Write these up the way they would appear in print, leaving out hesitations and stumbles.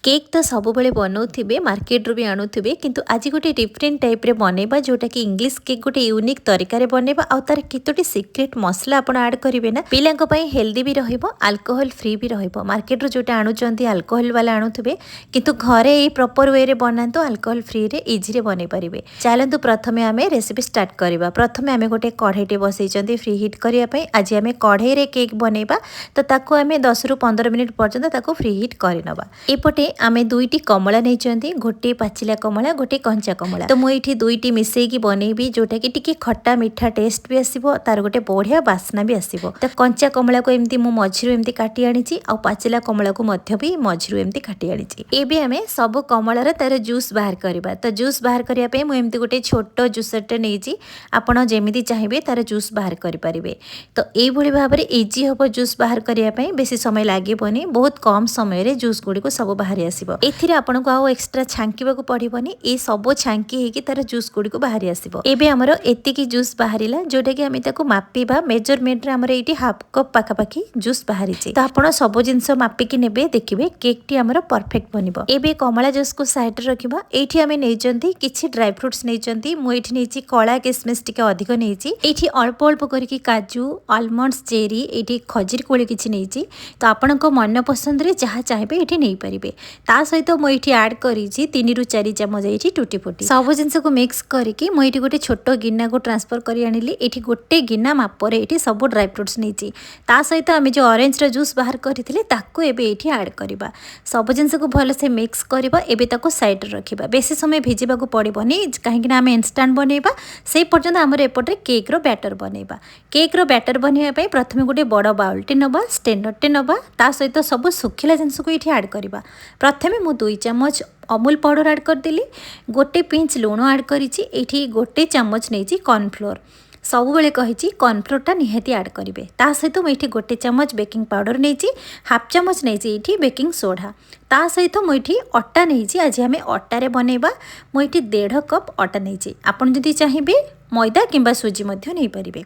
Cake तो सब बड़े बनाऊे मार्केट रू भी आणुवे किंतु आज गोटे डिफरेंट टाइप रे बनैबा जोटा कि इंग्लिश केक गोटे यूनिक तरीका बनैबा आ तार केतोटी सीक्रेट मसला आपण ऐड करेंगे ना पिलांको पई हेल्दी भी रहिबो अल्कोहल फ्री भी रहिबो मार्केट रू जोटा आणुचंती अल्कोहल वाला आणुवे किंतु घरे ए प्रॉपर वे रे बनातो अल्कोहल फ्री रे इजी रे बनै परिबे। चलंतु प्रथमे आमे रेसिपी स्टार्ट करबा। प्रथमे आमे गोटे कढ़ाईटे बसैचंती फ्री हिट करिया पई। आज आमे कढ़ाई रे केक बनैबा तो ताको आमे 10 रु 15 मिनिट पर्यंत ताको फ्री हिट करिनबा। एपटे आमे दुईटी कमला नहीं गोटे पाचिला कमला गोटे कंचा कमला तो मुझे दुईटी मिसेकी बनैबी जोटा कि टिके खट्टा मिठा टेस्ट भी आसीबो तार गोटे बढ़िया बास्ना भी आसीबो। तो कंचा कमला को एमती मु मझिरु एमती काटी आनिची आ पाचिला कमला को मध्य भी मझिरु एमती काटी आनिची। एबे आमे सब कमलार तार जूस बाहर करबा। तो जूस बाहर करिया पे मु एमती गोटे छोटो जूसरटे नैची आपण जेमिति चाहिबे तार जूस बाहर करि परिबे। तो एई भली भाबरे इजी हबो जूस बाहर करिया पे बेसी समय लागिबोनी बहुत कम समय रे जूस गुडी को सब बाहर आसीबो। एथिरे आपन को आउ एक्स्ट्रा छांकीबा को पड़िबोनी ए सब छांकी हेकी तार जूस गुडी को बाहर आसीबो। एबे हमर एतिकी जूस बाहरिला जोटा कि आमे ताको मापीबा मेजरमेंट रे हमर एठी हाफ कप पाखा पाखी जूस बाहरिचे। तो आपण सब जिंस मापी की नेबे देखिबे केक टी हमर परफेक्ट बनिबो। एबे कमला जूस को साइड रे रखिबा। एठी आमे नेइचंती किछि ड्राई फ्रूट्स नेइचंती मु एठी नेइची कळा किसमिस टिके अधिक नेइची। एठी अल्प अल्प करके काजू आलमंड्स चेरी एठी खजूर कोली किछि नेइची। तो आपण को मन पसंद रे जहा चाहेबे एठी नेइ परिबे। ता सहित मुझे ऐड करी 3 रु 4 चामच ये टूटी फुटी सब जिनस को मिक्स करके मुझे गोटे छोट गिना को ट्रांसफर कर आनिली। ये गोटे गिना मापर ये सब ड्राई फ्रूट्स नहीं ता सहित आम जो ऑरेंज रो जूस बाहर करते ये ऐड करवा सब जिनस को भलसे मिक्स करवा। एबे ताको साइड रखा बेसी समय भिजिबा को पड़ोनी कहीं आम इंस्टांट बनैबा से पर्यंत आमर एपटे केक रो बैटर बनैबा। केक रो बैटर बनैबा प्रथमे गोटे बड़ बाउलटे नबा स्टेनरटे नबा ता सहित सब सुखिला जिनस को ये ऐड करवा। प्रथमे मु 2 चामच अमूल पाउडर ऐड करदेली गोटे पिंच लुण ऐड करी गोटे चामच नहीं कॉर्नफ्लोर सब बेले कही कॉर्नफ्लोरटा निहाती ऐड करेंगे। ता सहित मुझे गोटे चामच बेकिंग पाउडर नहीं हाफ चामच नहीं बेकिंग सोडा ता सहित मुझे अटा नहीं आज आम अटारे बनैबा। मुझे 1.5 कप अटा नहीं आपन जदि चाहिए मैदा किंबा सुजी मध्य नहीं पारिबे।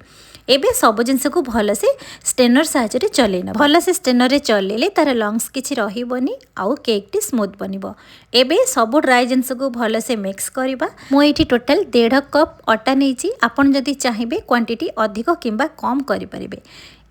एबे सब जिनस को भलसे स्टेनर साहाय्य चलेना भलसे स्टेनर रे चलेले तार लंग्स किछि रहिबोनी आउ केक टी स्मूथ बनिबो। एबे सब ड्राई जिनस को भलसे मिक्स करबा। मु एठी टोटल 1.5 कप अटा नैची आपन जदि चाहिए क्वांटिटी अधिक किंबा कम करि परिबे।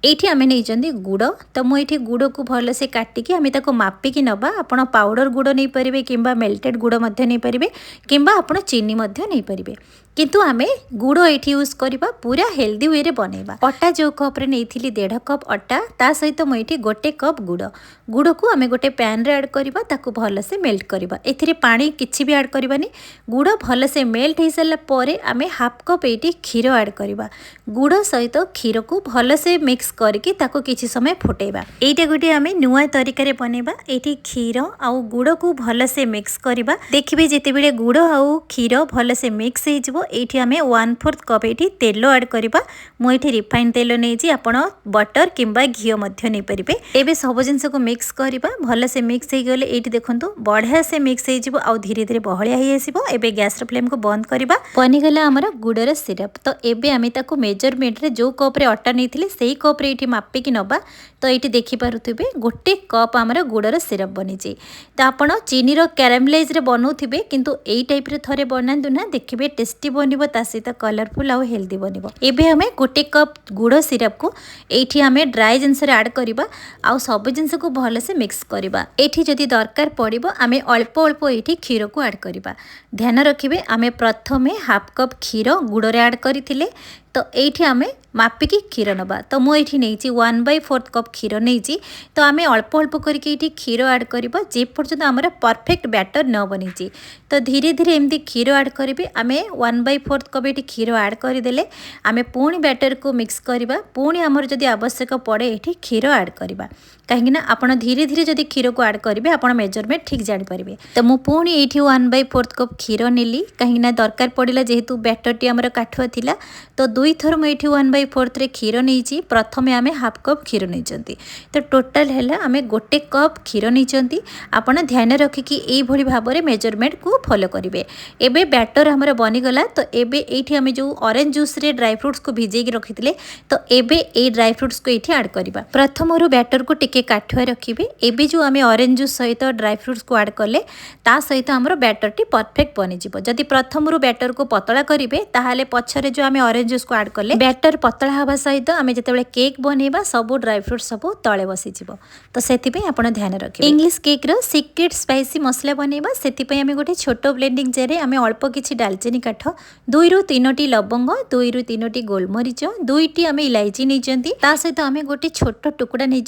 एठी आमे नहीं गुड़ तो मुझे गुड़ को भलसे काटिकी आमे ताको मापिकी नबा। आपण पाउडर गुड़ नहीं पारिबे किंबा मेल्टेड गुड़ मध्य नहीं पारिबे किंबा आपण चीनी मध्य नहीं पारिबे किंतु आमे गुड़ एठी यूज करबा पूरा हेल्दी वे रे बनैबा। अटा जो कप रे नैथिली 1.5 कप अटा ता सहित मुझे गोटे कप गुड़ को आमे गोटे पैन रे ऐड करबा ताको भलसे मेल्ट करबा। एथिरे पानी किछि भी ऐड करबानी गुड़ भलसे मेल्ट हो सारा परे आमे हाफ कप एठी क्षीर ऐड करबा। गुड़ सहित क्षीर को भलसे मिक्स करके ताको किछि समय फुटेबा। एटा गोटे आमे नुआ तरीका रे बनैबा। एठी क्षीर आउ गुड़ को भलसे मिक्स करबा। देखिबे जेते बेले गुड़ आउ क्षीर भलसे मिक्स हे जिवो एठी आमे 1/4 कप एठी तेल ऐड करबा। मु एठी रिफाइन तेल नेइची आपण बटर किंबा घी मध्य नै परिबे। एबे सब जिंस को मिक्स करबा भलसे मिक्स हे गेले एठी देखंतु बढ़िया से मिक्स हे जिवो आउ धीरे धीरे बहलिया हे आसीबो। एबे गैस रो फ्लेम को बंद करबा। बनि गेला हमर गुड़र सिरप। तो एबे आमे ताको मेजरमेंट रे जो कप रे अटा नैथिले सेही कप रे एठी मापी कि नबा। तो ये देखि पारुथिबे गोटे कप आमर गुड़र सिरप बनीची। तो आपण चीनी रो कैरामेलाइज रे बनौथिबे किंतु एई टाइप रे थरे बनांतु ना देखिबे टेस्टी बनिबो ता सहित कलरफुल आउ हेल्दी बनिबो। एबे हमें गोटे कप गुड़ सिरप को एठी हमें ड्राई जिनस रे ऐड करबा आउ सब जिनस को भले से मिक्स करबा। एठी जदि दरकार पड़िबो आमे अल्प अल्प एठी क्षीर को ऐड करबा। ध्यान रखिबे आमे प्रथमे हाफ कप क्षीर गुड़ रे ऐड करिथिले तो एठी आमे मापिकी क्षीर नबा। तो मु एठी नेइची 1/4 कप क्षीर नेइची। तो आमे अल्प अल्प करके एठी क्षीर ऐड करबा जे पर्यंत हमर परफेक्ट बैटर न बनीची। तो धीरे धीरे एमती क्षीर ऐड करिबे। आमे 1/4 कप एठी क्षीर ऐड करि देले आमे पुणी बैटर को मिक्स करबा। पुणी हमर जदि आवश्यक पड़े एठी क्षीर ऐड करबा कहीं ना आपण धीरे धीरे जदि क्षीर को ऐड करेंगे आपण मेजरमेंट ठीक जान पारे। तो मु पुणी एठी 1/4 कप क्षीर नेली कहीं ना दरकार पड़िला जेहेतु बैटर टी हमर काठुआ थिला। तो 2 थर मु एठी 1/4 रे क्षीर नेइची। प्रथमे आमे हाफ कप क्षीर नेइचंती। तो टोटल हैला आमे गोटे कप क्षीर नेइचंती। आपण ध्यान रखिकी एई भली भाबरे मेजरमेंट को फॉलो करिवे। एबे बैटर हमर बनी गला। तो एबे एठी आमे जो ऑरेंज जूस रे ड्राई फ्रूट्स को भिजेकी रखिथिले तो एबे ए ड्राई फ्रूट्स को एठी ऐड करबा। प्रथम रो बैटर को टिके टिके काठुआ रखिए। एबे जो आम ऑरेंज जूस सहित ड्राई फ्रूट्स को ऐड कले ता सहित आमर बैटर टी परफेक्ट बनीजिव। जदि प्रथम बैटर को पतला करेंगे ताहले पछरे जो आम ऑरेंज जूस को ऐड कले बैटर पतला हवा सहित आम जिते केक बनइबा सब ड्राई फ्रूट सब तले बसीजिव। तो से आप ध्यान रखिए। इंग्लिश केक रो सीक्रेट स्पाइसी मसला बनइबा से आम गोटे छोट ब्लेंडिंग जार आम अल्प किछि दालचीनी काठ 2 ରୁ 3ଟି लवंग 2 ରୁ 3ଟି गोलमरीच 2ଟି आम इलायची नहीं ता सहित आम गोटे छोट टुकड़ा नहीं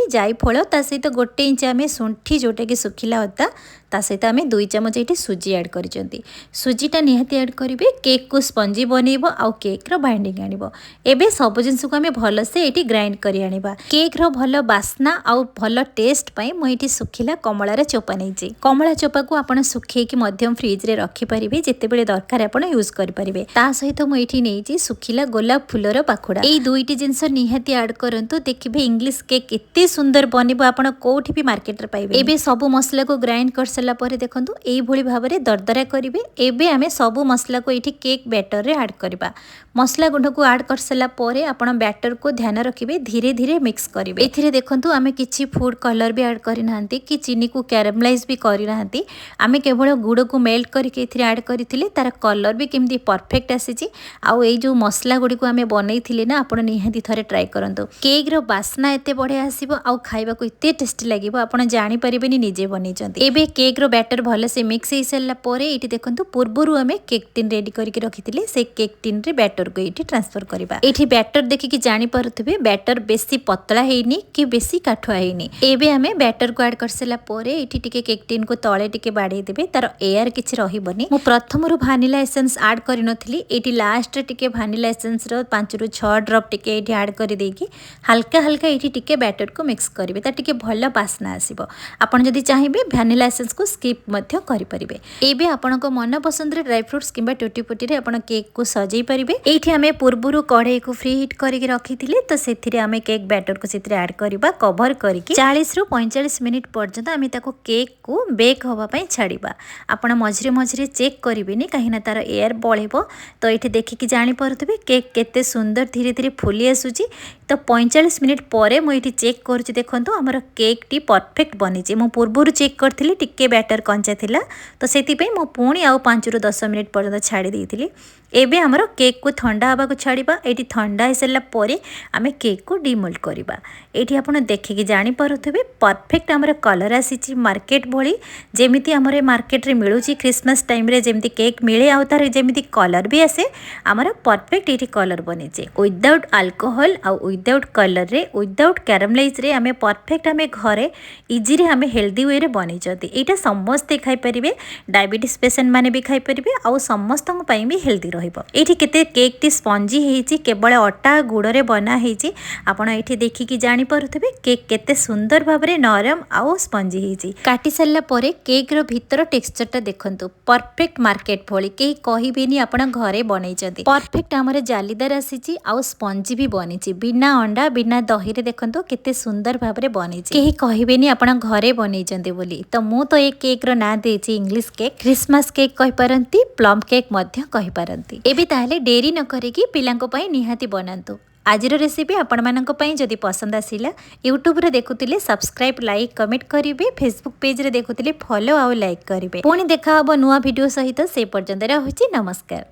जायफल ता सहित 1 इंच आम शुंठी जोटा कि सुखिला अदा ता सहित आम 2 चामच ये सुजी ऐड कर सुजीटा निहाती ऐड करेंगे। केक को स्पंजी बनइब आउ केक रो बाइंडिंग आनिब। एबे सब जिनस को आम भलसे ये ग्राइंड कर आनिबा। केक रो भल बास्ना आउ भल टेस्ट पाई मुझे सुखिला कमलार चोपा नहीं कमला चोपा को आप सुखेकी मध्यम फ्रिज रे रखिपारे जितेबले दरकार आप यूज करेंगे। ता सहित मुझे नहीं सुखिला गोलाप फुलर पाखुड़ा यही 2टी जिनस निहाती ऐड करंतु देखिए इंग्लिश केक एते सुंदर बनिबो आपण कोठी भी मार्केट रे पाइबे। एबे सब मसला को ग्राइंड कर सारा पर देखंतु एई भली भाव में दरदरा करेंगे। एबे आमे सब मसला को ये केक बैटर रे ऐड करबा। मसला गुंड को ऐड कर सारा पर आपण बैटर को ध्यान रखिए धीरे धीरे मिक्स करेंगे। एथिरे देखंतु आमे किछि फूड कलर भी ऐड करिनांती कि चीनी को कैरामलाइज भी करिनांती। आमे केवल गुड़ को मेल्ट करके एथिरे ऐड करथिले तार कलर भी केमती परफेक्ट आसीची। आउ ए जो मसला गुडी को आमे बनैथिले ना आपण निहाती थरे ट्राई करंतु। केक रो बास्ना एते बढ़िया आसीबो आउ खाइबा को एते टेस्टी लागिबो आपण जानि परिबेनी निजे बनै एबे केक रो बैटर भले से मिक्स हो सारा पर ये देखो पूर्वर आम केक टिन रेडी करके रखी से केक टिन रे बैटर को ये ट्रांसफर करवा। ये बैटर देखिकी जानीपे बैटर बेसी पतला हैनी कि बेसी काठुआ हैनी। एबे आम बैटर को ऐड कर सारा पर ये केक टिन को तले टिके बाड़े देबे तार एयर किछि रहिबनी। मु प्रथम रु vanilla essence add करिनथली eighty last टिके भानिला एसेंस रो 5 ରୁ 6 ड्रॉप टिके एटी ऐड कर देकी हल्का हल्का ये टिके बैटर को मिक्स करिवे ता टिके भल बास्ना आसीबो। आपण जदि चाहिबे भानिला एसेंस को स्किप मध्य करि परिबे। एबे आपनको मन पसंद रे ड्राई फ्रूट्स किंबा टूटी फुटी रे आपण केक को सजै परिबे। एठी हमें पूर्वरु कढ़ाई को फ्री हीट करके रखिथिले तो सेथिरे हमें केक बैटर को सेथिरे ऐड करबा कवर करके 40 ରୁ 45 मिनिट पर्यंत हमें ताको केक को बेक होबा पई छाड़ीबा। आपण मझरे मझरे चेक करिवेनी काहिना तार एयर बळेबो। तो एठी देखिकी जानि परथबे केक केते सुंदर धीरे धीरे फुली आसुची। तो 45 मिनिट परे मु एठी चेक करूची देखंतु हमर केक टी परफेक्ट बनिची। मु पूर्वरु चेक करथिली टिके बैटर कंचा थिला तो सेति पे मु पुणी आउ 5 ରୁ 10 मिनिट पर्यंत छाड़ी देइथिली। एबे हमर केक को ठंडा हवा को छाड़ीबा। एटी ठंडा हो सारा पर आम केक को डिमोल्ड करबा। एटी आपण देखिकी जानि पारुथबे परफेक्ट हमर कलर आसीची मार्केट भली जेमिति हमर मार्केट रे मिलुची क्रिसमस टाइम रे जेमिति केक मिले आउ तार जेमिति कलर भी आसे हमर परफेक्ट एटी कलर बनिचे विदाउट अल्कोहल आउ विदाउट कलर रे विदाउट कैरामलाइज रे आमे परफेक्ट आमे घरे इजी रे आमे हेल्दी वे रे बनै जति। एटा समस्त खाई परिबे डायबिटीज पेशेंट माने भी खाई परिबे आउ समस्त पई भी हेल्दी एठी केते केक टी स्पंजी हेची केवल अटा गुड़ रे बना हेची। आपण एठी देखिकी जानि पारुथबे केक केते सुंदर भाबरे नरम आउ स्पंजी हेची। काटी सारला परे केक रो भीतर टेक्सचर ता देखंतु परफेक्ट मार्केट भली केही कहिबेनी आपण घरे बनैचंती। परफेक्ट हमरे जालीदार आसीची आउ स्पंजी भी बनिची बिना अंडा बिना दही रे देखंतु केते सुंदर भाबरे बनिची। केही कहिबेनी आपण घरे बनैचंती बोली। तो मु तो ए केक रो ना देची इंग्लिश केक क्रिसमस केक कहि परंती प्लम केक मध्य कहि परंती। एबे ताहले डेरी न करिकी पिलांको पई निहाती बनांतु। आजिर रेसिपी आपण मानंको पई जदि पसंद आसिला यूट्यूब रे देखुतिले सब्सक्राइब लाइक कमेंट करिवे फेसबुक पेज रे देखुतिले फॉलो आउ लाइक करिवे। पुणी देखा हबो नुवा वीडियो सहित से पर्यंत रहउची नमस्कार।